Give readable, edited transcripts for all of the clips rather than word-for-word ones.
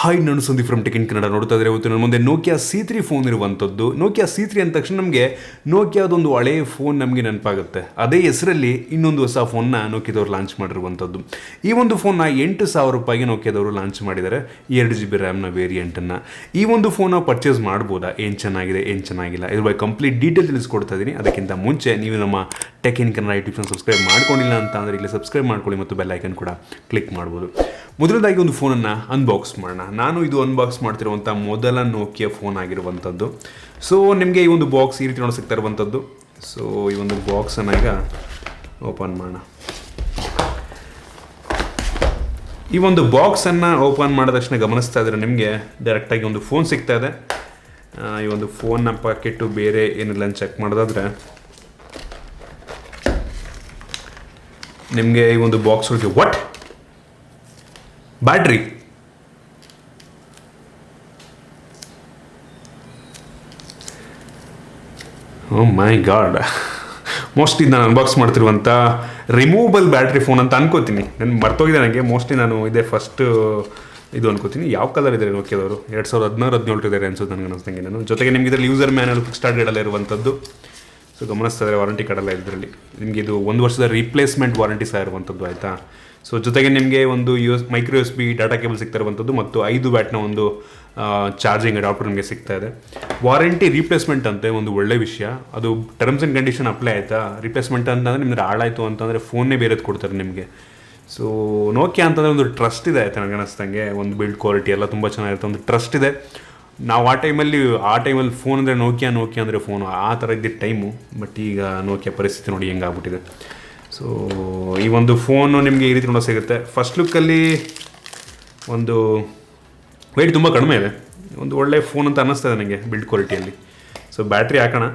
Hi, ನಾನು Sandeep from tech in Kannada. ನೋಡ್ತಾ ಇದ್ರೆ ಇವತ್ತು ನನ್ನ ಮುಂದೆ ನೋಕಿಯಾ C3 ಫೋನ್ ಇರುವಂಥದ್ದು. ನೋಕಿಯಾ C3 ಅಂದ ತಕ್ಷಣ ನಮಗೆ ನೋಕಿಯಾದೊಂದು ಹಳೆಯ ಫೋನ್ ನಮಗೆ ನೆನಪಾಗುತ್ತೆ. ಅದೇ ಹೆಸರಲ್ಲಿ ಇನ್ನೊಂದು ಹೊಸ ಫೋನ್ನ ನೋಕಿಯಾದವ್ರು ಲಾಂಚ್ ಮಾಡಿರುವಂಥದ್ದು. ಈ ಒಂದು ಫೋನ್ನ 8,000 ರೂಪಾಯಿಗೆ ನೋಕಿಯಾದವರು ಲಾಂಚ್ ಮಾಡಿದ್ದಾರೆ, 2GB ರ್ಯಾಮ್ನ ವೇರಿಯಂಟನ್ನು. ಈ ಒಂದು ಫೋನ್ನ ಪರ್ಚೇಸ್ ಮಾಡ್ಬೋದಾ, ಏನು ಚೆನ್ನಾಗಿದೆ ಏನು ಚೆನ್ನಾಗಿಲ್ಲ, ಇದ್ರ ಬಗ್ಗೆ ಕಂಪ್ಲೀಟ್ ಡೀಟೇಲ್ ತಿಳಿಸ್ಕೊಡ್ತಾ ಇದ್ದೀನಿ. ಅದಕ್ಕಿಂತ ಮುಂಚೆ ನೀವು ನಮ್ಮ tech in Kannada YouTube channel subscribe ಮಾಡ್ಕೊಂಡಿಲ್ಲ ಅಂತ ಅಂದರೆ ಇಲ್ಲಿ ಸಬ್ಸ್ಕ್ರೈಬ್ ಮಾಡ್ಕೊಳ್ಳಿ ಮತ್ತು ಬೆಲ್ ಐಕನ್ ಕೂಡ ಕ್ಲಿಕ್ ಮಾಡ್ಬೋದು. ಮೊದಲದಾಗಿ ಒಂದು ಫೋನನ್ನು ಅನ್ಬಾಕ್ಸ್ ಮಾಡೋಣ. ನಾನು ಇದು ಅನ್ಬಾಕ್ಸ್ ಮಾಡ್ತಿರುವಂಥ ಮೊದಲ ನೋಕಿಯಾ ಫೋನ್ ಆಗಿರುವಂಥದ್ದು. ಸೊ ನಿಮಗೆ ಈ ಒಂದು ಬಾಕ್ಸ್ ಈ ರೀತಿ ನೋಡಿ ಸಿಗ್ತಾ ಇರುವಂಥದ್ದು. ಸೊ ಈ ಒಂದು ಬಾಕ್ಸನ್ನು ಈಗ ಓಪನ್ ಮಾಡೋಣ. ಈ ಒಂದು ಬಾಕ್ಸನ್ನು ಓಪನ್ ಮಾಡಿದ ತಕ್ಷಣ ಗಮನಿಸ್ತಾ ಇದ್ರೆ ನಿಮಗೆ ಡೈರೆಕ್ಟಾಗಿ ಒಂದು ಫೋನ್ ಸಿಗ್ತಾ ಇದೆ. ಈ ಒಂದು ಫೋನ್ನ ಪ್ಯಾಕೆಟು ಬೇರೆ ಏನಿಲ್ಲ ಅಂತ ಚೆಕ್ ಮಾಡೋದಾದರೆ ನಿಮಗೆ ಈ ಒಂದು ಬಾಕ್ಸ್ ಒಳಗೆ what battery, oh my god, mostly ನಾನು ಅನ್ಬಾಕ್ಸ್ ಮಾಡ್ತಿರುವಂಥ ರಿಮೂವಬಲ್ ಬ್ಯಾಟ್ರಿ ಫೋನ್ ಅಂತ ಅನ್ಕೋತೀನಿ. ನಾನು ಮರ್ತೋಗಿದೆ ನನಗೆ. ಮೋಸ್ಟ್ಲಿ ನಾನು ಇದೇ ಫಸ್ಟ್ ಇದು ಅನ್ಕೋತೀನಿ. ಯಾವ ಕಲರ್ ಇದ್ದಾರೆ ನೋಕಿಯಾದವರು? 2016-17 ಇದ್ದಾರೆ ಅನ್ಸೋದು ನನಗೆ ಅನಿಸ್ದಂಗೆ. ನಾನು ಜೊತೆಗೆ ನಿಮಗೆ ಇದರಲ್ಲಿ ಯೂಸರ್ ಮ್ಯಾನುವಲ್ ಫಿಕ್ಸ್ ಸ್ಟಾರ್ಟ್ ಎಲ್ಲ ಇರುವಂಥದ್ದು. ಸೊ ಗಮನಿಸ್ತಾ ಇದ್ದಾರೆ ವಾರಂಟಿ ಕಾರ್ಡೆಲ್ಲ ಇದರಲ್ಲಿ. ನಿಮಗೆ ಇದು 1 ವರ್ಷದ ರೀಪ್ಲೇಸ್ಮೆಂಟ್ ವಾರಂಟಿ ಸಹ ಇರುವಂಥದ್ದು, ಆಯಿತಾ. ಸೊ ಜೊತೆಗೆ ನಿಮಗೆ ಒಂದು ಮೈಕ್ರೋ USB ಡಾಟಾ ಕೇಬಲ್ ಸಿಗ್ತಾ ಇರುವಂಥದ್ದು ಮತ್ತು 5 ವ್ಯಾಟ್ನ ಒಂದು ಚಾರ್ಜಿಂಗ್ ಅಡಾಪ್ಟರ್ ನಿಮಗೆ ಸಿಗ್ತಾ ಇದೆ. ವಾರಂಟಿ ರೀಪ್ಲೇಸ್ಮೆಂಟ್ ಅಂತೆ ಒಂದು ಒಳ್ಳೆ ವಿಷಯ. ಅದು ಟರ್ಮ್ಸ್ ಆ್ಯಂಡ್ ಕಂಡೀಷನ್ ಅಪ್ಲೈ ಆಯಿತಾ. ರೀಪ್ಲೇಸ್ಮೆಂಟ್ ಅಂತಂದರೆ ನಿಮ್ಗೆ ಹಾಳಾಯಿತು ಅಂತಂದರೆ ಫೋನ್ನೇ ಬೇರೆದು ಕೊಡ್ತಾರೆ ನಿಮಗೆ. ಸೊ ನೋಕಿಯಾ ಅಂತಂದರೆ ಒಂದು ಟ್ರಸ್ಟ್ ಇದೆ, ಆಯಿತಾ. ನನಗೆ ಅನ್ನಿಸ್ದಂಗೆ ಒಂದು ಬಿಲ್ಡ್ ಕ್ವಾಲಿಟಿ ಎಲ್ಲ ತುಂಬ ಚೆನ್ನಾಗಿರುತ್ತೆ, ಒಂದು ಟ್ರಸ್ಟ್ ಇದೆ. ನಾವು ಆ ಟೈಮಲ್ಲಿ ಫೋನ್ ಅಂದರೆ ನೋಕಿಯಾ ಅಂದರೆ ಫೋನು ಆ ಥರ ಇದ್ದಿದ್ದ ಟೈಮು. ಬಟ್ ಈಗ ನೋಕಿಯಾ ಪರಿಸ್ಥಿತಿ ನೋಡಿ ಹೆಂಗಾಗ್ಬಿಟ್ಟಿದೆ. ಸೊ ಈ ಒಂದು ಫೋನು ನಿಮಗೆ ಈ ರೀತಿ ನೋಡೋ ಸಿಗುತ್ತೆ. ಫಸ್ಟ್ ಲುಕ್ಕಲ್ಲಿ ಒಂದು ವೆಯ್ಟ್ ತುಂಬ ಕಡಿಮೆ ಇದೆ, ಒಂದು ಒಳ್ಳೆ ಫೋನ್ ಅಂತ ಅನ್ನಿಸ್ತದೆ ನನಗೆ ಬಿಲ್ಡ್ ಕ್ವಾಲಿಟಿಯಲ್ಲಿ. ಸೊ ಬ್ಯಾಟ್ರಿ ಹಾಕೋಣ.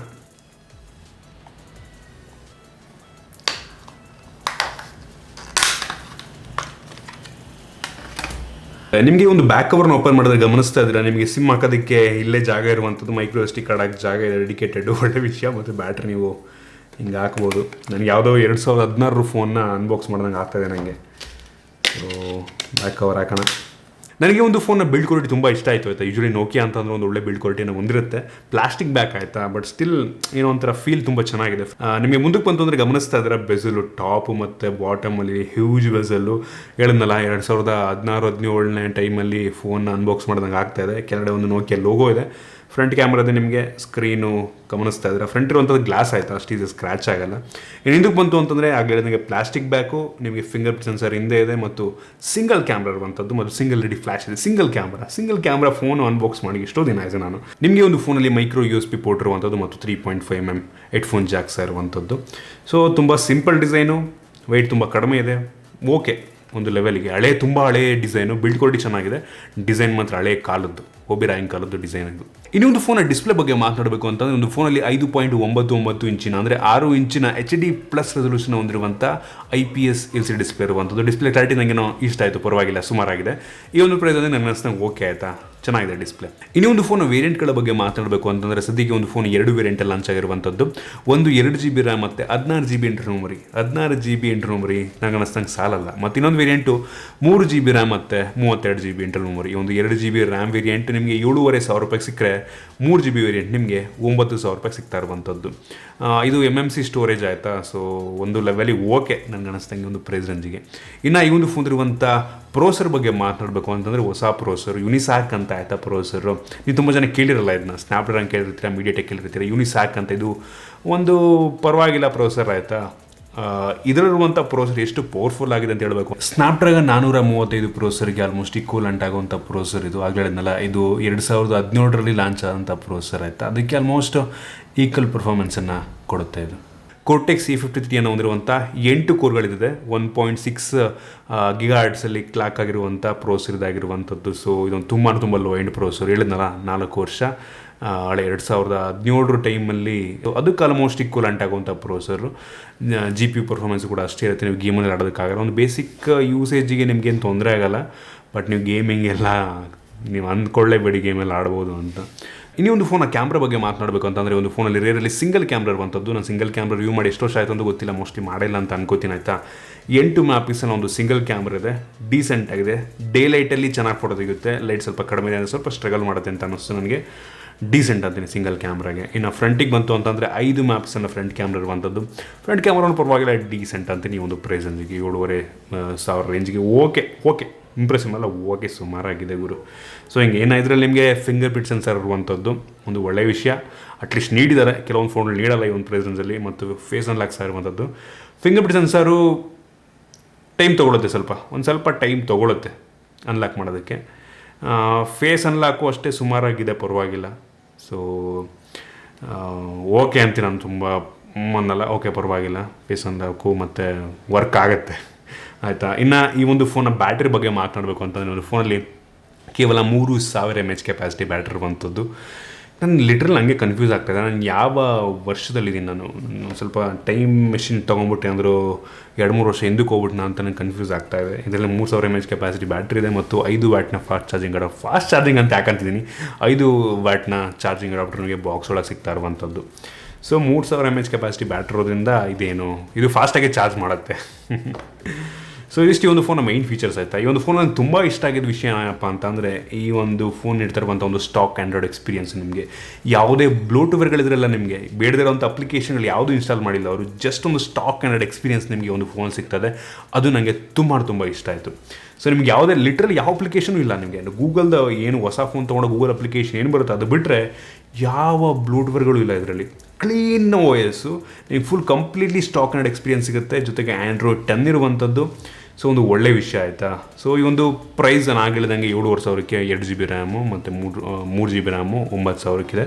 ನಿಮಗೆ ಒಂದು ಬ್ಯಾಕ್ ಕವರ್ನ ಓಪನ್ ಮಾಡಿದ್ರೆ ಗಮನಿಸ್ತಾ ಇದ್ದೀರಾ, ನಿಮಗೆ ಸಿಮ್ ಹಾಕೋದಕ್ಕೆ ಇಲ್ಲೇ ಜಾಗ ಇರುವಂಥದ್ದು, ಮೈಕ್ರೋ SD ಕಾರ್ಡ್ ಹಾಕಿ ಜಾಗ ಇದೆ, ಡೆಡಿಕೇಟೆಡ್, ಒಳ್ಳೆ ವಿಷಯ. ಮತ್ತು ಬ್ಯಾಟ್ರಿ ನೀವು ಹಿಂಗೆ ಹಾಕ್ಬೋದು. ನನಗೆ ಯಾವುದೋ 2016 ಫೋನ್ನ ಅನ್ಬಾಕ್ಸ್ ಮಾಡ್ದಂಗೆ ಆಗ್ತಾಯಿದೆ ನನಗೆ. ಸೊ ಬ್ಯಾಕ್ ಕವರ್ ಹಾಕೋಣ. ನನಗೆ ಒಂದು ಫೋನ್ನ ಬಿಲ್ಡ್ ಕ್ವಾಲಿಟಿ ತುಂಬ ಇಷ್ಟ ಆಯಿತು, ಆಯಿತಾ. ಯೂಶ್ವಲಿ ನೋಕಿಯಾ ಅಂತಂದ್ರೆ ಒಂದು ಒಳ್ಳೆ ಬಿಲ್ಡ್ ಕ್ವಾಲಿಟಿಯನ್ನು ಹೊಂದಿರುತ್ತೆ. ಪ್ಲಾಸ್ಟಿಕ್ ಬ್ಯಾಕ್, ಆಯಿತಾ. ಬಟ್ ಸ್ಟಿಲ್ ಏನೋ ಒಂಥರ ಫೀಲ್ ತುಂಬ ಚೆನ್ನಾಗಿದೆ. ನಿಮಗೆ ಮುಂದಕ್ಕೆ ಬಂತು ಅಂದರೆ ಗಮನಿಸ್ತಾ ಇದ್ದಾರೆ ಬೆಸಲು ಟಾಪು ಮತ್ತು ಬಾಟಮಲ್ಲಿ ಹ್ಯೂಜ್ ಬೆಸಲ್ಲು. ಹೇಳಿದ್ನಲ್ಲ 2016-17 ಟೈಮಲ್ಲಿ ಫೋನ್ನ ಅನ್ಬಾಕ್ಸ್ ಮಾಡ್ದಂಗೆ ಆಗ್ತಾಯಿದೆ. ಕೆಳಗಡೆ ಒಂದು ನೋಕಿಯಾ ಲೋಗೋ ಇದೆ. ಫ್ರಂಟ್ ಕ್ಯಾಮ್ರಾದ ನಿಮಗೆ ಸ್ಕ್ರೀನು ಗಮನಿಸ್ತಾ ಇದ್ದಾರೆ. ಫ್ರಂಟ್ ಇರುವಂಥದ್ದು ಗ್ಲಾಸ್, ಆಯಿತಾ. ಅಷ್ಟು ಇದು ಸ್ಕ್ರ್ಯಾಚ್ ಆಗಲ್ಲ. ಇನ್ನು ಹಿಂದಕ್ಕೆ ಬಂತು ಅಂತಂದರೆ ಆಗಲೇ ನಿಮಗೆ ಪ್ಲಾಸ್ಟಿಕ್ ಬ್ಯಾಕು, ನಿಮಗೆ ಫಿಂಗರ್ ಪ್ರಿಂಟ್ ಸೆನ್ಸರ್ ಹಿಂದೆ ಇದೆ ಮತ್ತು ಸಿಂಗಲ್ ಕ್ಯಾಮ್ರಾ ಇರುವಂಥದ್ದು ಮತ್ತು ಸಿಂಗಲ್ ರೆಡಿ ಫ್ಲ್ಯಾಶ್ ಇದೆ. ಸಿಂಗಲ್ ಕ್ಯಾಮ್ರಾ ಫೋನು ಅನ್ಬಾಕ್ಸ್ ಮಾಡಿ ಎಷ್ಟೋ ದಿನ ಆಯಿತು ನಾನು. ನಿಮಗೆ ಒಂದು ಫೋನಲ್ಲಿ ಮೈಕ್ರೋ USB ಪೋರ್ಟ್ ಇರುವಂಥದ್ದು ಮತ್ತು 3.5mm ಹೆಡ್ಫೋನ್ ಜಾಕ್ಸ್ ಇರುವಂಥದ್ದು. ಸೊ ತುಂಬ ಸಿಂಪಲ್ ಡಿಸೈನು, ವೆಯ್ಟ್ ತುಂಬ ಕಡಿಮೆ ಇದೆ. ಓಕೆ, ಒಂದು ಲೆವೆಲ್ಗೆ ತುಂಬ ಹಳೆ ಡಿಸೈನು, ಬಿಲ್ಡ್ ಕ್ವಾಲಿಟಿ ಚೆನ್ನಾಗಿದೆ. ಡಿಸೈನ್ ಮಾತ್ರ ಹಳೆ ಕಾಲದ್ದು, ಒಬಿರಾಯಿನ್ ಕಾಲದ್ದು ಡಿಸೈನ್ ಇದು. ಇನ್ನೊಂದು ಫೋನ ಡಿಸ್ಪ್ಲೇ ಬಗ್ಗೆ ಮಾತನಾಡಬೇಕು ಅಂತಂದರೆ ಒಂದು ಫೋನಲ್ಲಿ 5.99 ಇಂಚಿನ ಅಂದರೆ 6 ಇಂಚಿನ HD+ ರೆಸಲ್ಯೂಷನ್ ಹೊಂದಿರುವಂಥ IPS LCD ಡಿಸ್ಪ್ಲೇ ಇರುವಂಥದ್ದು. ಡಿಸ್ಪ್ಲೇ ಕ್ಲಾರಿಟಿ ನನಗೇನೋ ಇಷ್ಟ ಆಯಿತು, ಪರವಾಗಿಲ್ಲ, ಸುಮಾರಾಗಿದೆ. ಈ ಒಂದು ಪ್ರೈಸ್ ಅಂದರೆ ನನಗೆ ಅನಿಸ್ದಂಗೆ ಓಕೆ, ಆಯಿತಾ, ಚೆನ್ನಾಗಿದೆ ಡಿಸ್ಪ್ಲೇ. ಇನ್ನೊಂದು ಫೋನ್ ವೇರಿಯಂಟ್ಗಳ ಬಗ್ಗೆ ಮಾತನಾಡಬೇಕು ಅಂತಂದರೆ ಸದ್ಯಕ್ಕೆ ಒಂದು ಫೋನ್ 2 ವೇರಿಯಂಟಲ್ಲಿ ಲಾಂಚ್ ಆಗಿರುವಂಥದ್ದು. ಒಂದು 2GB ರ್ಯಾಮ್ ಮತ್ತು 16GB internal memory. 16GB internal memory ನನಗೆ ಅನ್ನಿಸ್ದಂಗೆ ಸಾಲಲ್ಲ. ಮತ್ತು ಇನ್ನೊಂದು ವೇರಿಯಂಟು 3GB ರ್ಯಾಮ್ ಮತ್ತು 32GB ಇಂಟರ್ನಲ್ ಮೆಮೊರಿ. ಒಂದು 2GB ರ್ಯಾಮ್ ವೇರಿಯಂಟ್ ನಿಮಗೆ 7,500 ರೂಪಾಯಿಗೆ ಸಿಕ್ಕರೆ 3GB ವೇರಿಯಂಟ್ ನಿಮಗೆ 9,000 ರೂಪಾಯಿಗೆ ಸಿಗ್ತಾ ಇರುವಂಥದ್ದು. ಇದು MMC ಸ್ಟೋರೇಜ್, ಆಯಿತಾ. ಸೊ ಒಂದು ಲೆವೆಲಿಗೆ ಓಕೆ ನನಗೆ ಅನ್ನಿಸ್ದಂಗೆ ಒಂದು ಪ್ರೈಸ್ ರೇಂಜಿಗೆ. ಇನ್ನು ಈ ಒಂದು ಫೋನ್ ಇರುವಂಥ ಪ್ರೋಸರ್ ಬಗ್ಗೆ ಮಾತನಾಡಬೇಕು ಅಂತಂದರೆ ಹೊಸ ಪ್ರೋಸರ್ ಯುನಿಸಾಕ್ ಅಂತ, ಆಯಿತಾ. ಪ್ರೋಸರು ನೀವು ತುಂಬ ಜನ ಕೇಳಿರಲ್ಲ ಇದನ್ನ. Snapdragon ಕೇಳಿರ್ತೀರ, MediaTek ಕೇಳಿರ್ತೀರ. ಯುನಿಸಾಕ್ ಅಂತ ಇದು ಒಂದು ಪರವಾಗಿಲ್ಲ ಪ್ರೋಸರ್, ಆಯಿತಾ. ಇದರಲ್ಲಿರುವಂಥ ಪ್ರೋಸರ್ ಎಷ್ಟು ಪವರ್ಫುಲ್ ಆಗಿದೆ ಅಂತ ಹೇಳಬೇಕು. ಸ್ನ್ಯಾಪ್ಡ್ರಾಗನ್ 435 ಪ್ರೋಸರ್ಗೆ ಆಲ್ಮೋಸ್ಟ್ ಈಕ್ವಲೆಂಟ್ ಆಗುವಂಥ ಪ್ರೋಸರ್ ಇದು. ಆಗಲಿಲ್ಲ, ಇದು 2017 ಲಾಂಚ್ ಆದಂಥ ಪ್ರೋಸರ್, ಆಯಿತಾ. ಅದಕ್ಕೆ ಆಲ್ಮೋಸ್ಟ್ ಈಕ್ವಲ್ ಪರ್ಫಾರ್ಮೆನ್ಸನ್ನು ಕೊಡುತ್ತೆ ಇದು. ಕೋರ್ಟೆಕ್ಸ್ C53 ಅನ್ನು ಹೊಂದಿರುವಂಥ 8 ಕೋರ್ಗಳಿದೆ. 1.6 GHz ಕ್ಲಾಕ್ ಆಗಿರುವಂಥ ಪ್ರೋಸರ್ ಇದಾಗಿರುವಂಥದ್ದು. ಸೊ ಇದೊಂದು ತುಂಬ ಲೋ ಎಂಡ್ ಪ್ರೋಸರ್. ಹೇಳಿದ್ನಲ್ಲ 4 ವರ್ಷ ಹಳೆ 2017 ಟೈಮಲ್ಲಿ ಅದಕ್ಕೆ ಆಲ್ಮೋಸ್ಟ್ ಈಕ್ವಲೆಂಟ್ ಆಗುವಂಥ ಪ್ರೋಸರು. GPU ಪರ್ಫಾರ್ಮೆನ್ಸ್ ಕೂಡ ಅಷ್ಟೇ ಇರುತ್ತೆ. ನೀವು ಗೇಮಲ್ಲಿ ಆಡೋದಕ್ಕಾಗಲ್ಲ. ಒಂದು ಬೇಸಿಕ್ ಯೂಸೇಜಿಗೆ ನಿಮಗೇನು ತೊಂದರೆ ಆಗೋಲ್ಲ. ಬಟ್ ನೀವು ಗೇಮಿಂಗ್ ಎಲ್ಲ ನೀವು ಅಂದ್ಕೊಳ್ಳೇಬೇಡಿ ಗೇಮೆಲ್ಲ ಆಡ್ಬೋದು ಅಂತ. ಇನ್ನೂ ಒಂದು ಫೋನ್ ಕ್ಯಾಮ್ರಾ ಬಗ್ಗೆ ಮಾತನಾಡಬೇಕು ಅಂತಂದರೆ ಒಂದು ಫೋನಲ್ಲಿ ರೇರಲ್ಲಿ ಸಿಂಗಲ್ ಕ್ಯಾಮ್ರಾ ಇರುವಂಥದ್ದು. ನಾನು ಸಿಂಗಲ್ ಕ್ಯಾಮ್ರಾ ರಿವ್ಯೂ ಮಾಡಿ ಎಷ್ಟು ವರ್ಷ ಆಯಿತು ಅಂತ ಗೊತ್ತಿಲ್ಲ, ಮೋಸ್ಟ್ಲಿ ಮಾಡಿಲ್ಲ ಅಂತ ಅನ್ಕೋತೀನಿ ಆಯಿತಾ. 8 ಮೆಗಾಪಿಕ್ಸೆಲ್ ಒಂದು ಸಿಂಗಲ್ ಕ್ಯಾಮ್ರಾ ಇದೆ, ಡೀಸೆಂಟ್ ಆಗಿದೆ. ಡೇ ಲೈಟಲ್ಲಿ ಚೆನ್ನಾಗಿ ಫೋಟೋ ತೆಗೆಯುತ್ತೆ, ಲೈಟ್ ಸ್ವಲ್ಪ ಕಡಿಮೆ ಇದೆ ಅಂದರೆ ಸ್ವಲ್ಪ ಸ್ಟ್ರಗಲ್ ಮಾಡುತ್ತೆ ಅಂತ ಅನ್ನಿಸ್ತು ನನಗೆ. ಡೀಸೆಂಟ್ ಅಂತೀನಿ ಸಿಂಗಲ್ ಕ್ಯಾಮ್ರಾಗೆ. ಇನ್ನು ಫ್ರಂಟಿಗೆ ಬಂತು ಅಂತಂದರೆ 5 ಮೆಗಾಪಿಕ್ಸೆಲ್ನ ಫ್ರಂಟ್ ಕ್ಯಾಮ್ರಾ ಇರುವಂಥದ್ದು. ಫ್ರಂಟ್ ಕ್ಯಾಮ್ರಾನು ಪರವಾಗಿಲ್ಲ, ಡೀಸೆಂಟ್ ಅಂತೀನಿ. ಒಂದು ಪ್ರೈಸ್ ರೇಂಜಿಗೆ 7,500 ರೇಂಜಿಗೆ ಓಕೆ ಇಂಪ್ರೆಸಿವ್ ಅಲ್ಲ, ಓಕೆ ಸುಮಾರಾಗಿದೆ ಗುರು. ಸೊ ಹಿಂಗೆ ಇದರಲ್ಲಿ ನಿಮಗೆ ಫಿಂಗರ್ ಪ್ರಿಂಟ್ ಸೆನ್ಸರ್ ಇರುವಂಥದ್ದು ಒಂದು ಒಳ್ಳೆಯ ವಿಷಯ. ಅಟ್ಲೀಸ್ಟ್ ನೀಡಿದ್ದಾರೆ, ಕೆಲವೊಂದು ಫೋನಲ್ಲಿ ನೀಡಲ್ಲ ಈ ಒಂದು ಪ್ರೈಸ್ ರೇಂಜಲ್ಲಿ. ಮತ್ತು ಫೇಸ್ ಅನ್ಲಾಕ್ ಸಹ ಇರುವಂಥದ್ದು. ಫಿಂಗರ್ ಪ್ರಿಂಟ್ ಸೆನ್ಸರು ಟೈಮ್ ತೊಗೊಳುತ್ತೆ, ಸ್ವಲ್ಪ ಟೈಮ್ ತೊಗೊಳುತ್ತೆ ಅನ್ಲಾಕ್ ಮಾಡೋದಕ್ಕೆ. ಫೇಸ್ ಅನ್ಲಾಕು ಅಷ್ಟೇ ಸುಮಾರಾಗಿದೆ, ಪರವಾಗಿಲ್ಲ. ಸೊ ಓಕೆ ಅಂತೀನಿ ನಾನು, ತುಂಬ ಅನ್ನಲ್ಲ, ಓಕೆ ಪರವಾಗಿಲ್ಲ. ಫೇಸ್ ಅನ್ಲಾಕು ಮತ್ತು ವರ್ಕ್ ಆಗುತ್ತೆ ಆಯಿತಾ. ಇನ್ನು ಈ ಒಂದು ಫೋನ್ನ ಬ್ಯಾಟ್ರಿ ಬಗ್ಗೆ ಮಾತನಾಡಬೇಕು ಅಂತಂದರೆ, ಒಂದು ಫೋನಲ್ಲಿ ಕೇವಲ 3000 mAh ಕೆಪಾಸಿಟಿ ಬ್ಯಾಟ್ರಿ ಇರುವಂಥದ್ದು. ನಾನು ಲಿಟ್ರಲ್ ಹಂಗೆ ಕನ್ಫ್ಯೂಸ್ ಆಗ್ತಾಯಿದೆ, ನಾನು ಯಾವ ವರ್ಷದಲ್ಲಿದ್ದೀನಿ. ನಾನು ಸ್ವಲ್ಪ ಟೈಮ್ ಮೆಷಿನ್ ತೊಗೊಂಬಿಟ್ಟೆ ಅಂದರೂ 2-3 ವರ್ಷ ಹಿಂದಕ್ಕೆ ಹೋಗ್ಬಿಟ್ಟು ಅಂತ ನನಗೆ ಕನ್ಫ್ಯೂಸ್ ಆಗ್ತಾಯಿದೆ. ಇದರಲ್ಲಿ 3000 mAh ಕೆಪಾಸಿಟಿ ಬ್ಯಾಟ್ರಿ ಇದೆ ಮತ್ತು 5 ವ್ಯಾಟ್ನ fast charging adapter. Fast charging ಅಂತ ಯಾಕಂತಿದ್ದೀನಿ, 5 ವ್ಯಾಟ್ನ ಚಾರ್ಜಿಂಗ್ ಅಡಾಪ್ಟರ್ ನನಗೆ ಬಾಕ್ಸ್ ಒಳಗೆ ಸಿಗ್ತಾ ಇರುವಂಥದ್ದು. ಸೊ 3000 mAh ಕೆಪಾಸಿಟಿ ಬ್ಯಾಟ್ರಿ ಇರೋದ್ರಿಂದ ಇದು ಫಾಸ್ಟಾಗಿ ಚಾರ್ಜ್ ಮಾಡುತ್ತೆ. ಸೊ ಇದಿಷ್ಟು ಈ ಒಂದು ಫೋನ್ನ ಮೈನ್ ಫೀಚರ್ಸ್ ಆಯಿತಾ. ಈ ಒಂದು ಫೋನ್ ನನಗೆ ತುಂಬ ಇಷ್ಟ ಆಗಿದ್ದ ವಿಷಯ ಏನಪ್ಪ ಅಂತಂದರೆ, ಈ ಒಂದು ಫೋನ್ ನೀಡ್ತಿರುವಂಥ ಒಂದು ಸ್ಟಾಕ್ ಆ್ಯಂಡ್ರಾಯ್ಡ್ ಎಕ್ಸ್ಪೀರಿಯನ್ಸ್. ನಿಮಗೆ ಯಾವುದೇ ಬ್ಲೋಟ್ವೇರ್ಗಳಿದ್ರೆಲ್ಲ ನಿಮಗೆ ಬೇಡದಿರೋಂಥ ಅಪ್ಲಿಕೇಶನ್ಗಳು ಯಾವುದೂ ಇನ್ಸ್ಟಾಲ್ ಮಾಡಿಲ್ಲ ಅವರು. ಜಸ್ಟ್ ಒಂದು ಸ್ಟಾಕ್ ಆ್ಯಂಡ್ರಾಯ್ಡ್ ಎಕ್ಸ್ಪೀರಿಯನ್ಸ್ ನಿಮಗೆ ಒಂದು ಫೋನ್ ಸಿಗ್ತದೆ. ಅದು ನನಗೆ ತುಂಬ ಇಷ್ಟ ಆಯಿತು. ಸೊ ನಿಮ್ಗೆ ಯಾವುದೇ ಲಿಟ್ರಲಿ ಯಾವ ಅಪ್ಲಿಕೇಶನು ಇಲ್ಲ. ನಿಮಗೆ ಗೂಗಲ್ದ ಏನು ಹೊಸ ಫೋನ್ ತೊಗೊಂಡು ಗೂಗಲ್ ಅಪ್ಲಿಕೇಶನ್ ಏನು ಬರುತ್ತೆ ಅದು ಬಿಟ್ಟರೆ ಯಾವ ಬ್ಲೂಟ್ವೇರ್ಗಳು ಇಲ್ಲ ಇದರಲ್ಲಿ. ಕ್ಲೀನ್ OS, ನಿಮಗೆ full completely stock and experience ಸಿಗುತ್ತೆ. ಜೊತೆಗೆ ಆ್ಯಂಡ್ರಾಯ್ಡ್ 10 ಇರುವಂಥದ್ದು. ಸೊ ಒಂದು ಒಳ್ಳೆ ವಿಷಯ ಆಯಿತಾ. ಸೊ ಈ ಒಂದು ಪ್ರೈಸ್ ನಾನು ಹೇಳಿದಂಗೆ 7,500ಕ್ಕೆ 2 GB ರ್ಯಾಮು ಮತ್ತು 3 GB ರ್ಯಾಮು 9,000ಕ್ಕಿದೆ.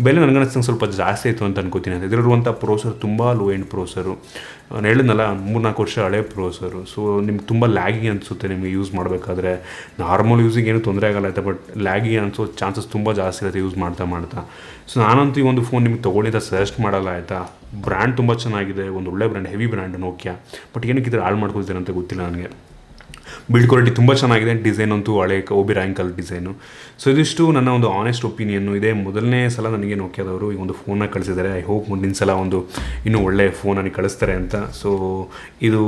ಬೆಲೆ ನನಗನ್ನಿಸ್ತಂಗೆ ಸ್ವಲ್ಪ ಜಾಸ್ತಿ ಆಯಿತು ಅಂತ ಅನ್ಕೋತೀನಿ. ಇದರಲ್ಲಿರುವಂಥ ಪ್ರೋಸರ್ ತುಂಬ ಲೋ ಎಂಡ್ ಪ್ರೋಸರು. ನಾನು ಹೇಳಿದ್ನಲ್ಲ 3-4 ವರ್ಷ ಹಳೆ ಪ್ರೋಸರು. ಸೊ ನಿಮ್ಗೆ ತುಂಬ ಲ್ಯಾಗಿ ಅನಿಸುತ್ತೆ ನಿಮಗೆ ಯೂಸ್ ಮಾಡಬೇಕಾದ್ರೆ. ನಾರ್ಮಲ್ ಯೂಸಿಗೆ ಏನೂ ತೊಂದರೆ ಆಗಲ್ಲ ಆಯಿತಾ, ಬಟ್ ಲ್ಯಾಗಿ ಅನಿಸೋ ಚಾನ್ಸಸ್ ತುಂಬ ಜಾಸ್ತಿ ಇರುತ್ತೆ ಯೂಸ್ ಮಾಡ್ತಾ. ಸೊ ನಾನಂತೂ ಈ ಒಂದು ಫೋನ್ ನಿಮಗೆ ತೊಗೊಳ್ಳಿದ ಸಜೆಸ್ಟ್ ಮಾಡಲ್ಲ ಆಯಿತಾ. ಬ್ರ್ಯಾಂಡ್ ತುಂಬ ಚೆನ್ನಾಗಿದೆ, ಒಂದು ಒಳ್ಳೆ brand, heavy brand Nokia. But ಏನಕ್ಕೆ ಇದ್ರೆ ಹಾಳು ಮಾಡ್ಕೊಳ್ತೀರ ಅಂತ ಗೊತ್ತಿಲ್ಲ ನನಗೆ. ಬಿಲ್ಡ್ ಕ್ವಾಲಿಟಿ ತುಂಬ ಚೆನ್ನಾಗಿದೆ. ಡಿಸೈನ್ ಅಂತೂ ಹಳೆ ಓಬಿ ರ್ಯಾಂಕಲ್ ಡಿಸೈನು. ಸೊ ಇದಿಷ್ಟು ನನ್ನ ಒಂದು ಆನೆಸ್ಟ್ ಒಪಿನಿಯನ್ನು ಇದೆ. ಮೊದಲನೇ ಸಲ ನನಗೆ ನೋಕಿಯಾದವರು ಈ ಒಂದು ಫೋನ್ನ ಕಳಿಸಿದ್ದಾರೆ. ಐ ಹೋಪ್ ಮುಂದಿನ ಸಲ ಇನ್ನೂ ಒಳ್ಳೆ ಫೋನ್ ನನಗೆ ಕಳಿಸ್ತಾರೆ ಅಂತ. ಸೊ ಇದು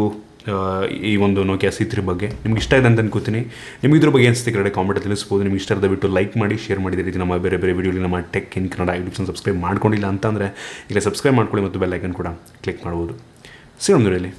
ಈ ಒಂದು ನೋಕಿಯಾ C3 ಬಗ್ಗೆ ನಿಮ್ಗೆ ಇಷ್ಟ ಇದೆ ಅಂತ ಅನ್ಕೋತೀನಿ. ನಿಮ್ಗೆ ಇದ್ರ ಬಗ್ಗೆ ಅನಿಸುತ್ತೆ ಕಡೆ ಕಾಮೆಂಟ್ ತಿಳಿಸ್ಬೋದು. ನಿಮ್ಗೆ ಇಷ್ಟ ಬಿಟ್ಟು ಲೈಕ್ ಮಾಡಿ, ಶೇರ್ ಮಾಡಿದ ರೀತಿ ನಮ್ಮ ಬೇರೆ ವಿಡಿಯೋಲಿ ನಮ್ಮ tech in Kannada YouTube channel subscribe ಮಾಡ್ಕೊಂಡಿಲ್ಲ ಅಂತಂದರೆ ಈಗ ಸಬ್ಸ್ಕ್ರೈಬ್ ಮಾಡ್ಕೊಳ್ಳಿ ಮತ್ತು ಬೆಲ್ ಐಕನ್ ಕೂಡ ಕ್ಲಿಕ್ ಮಾಡ್ಬೋದು. ಸಿಗೋಣ.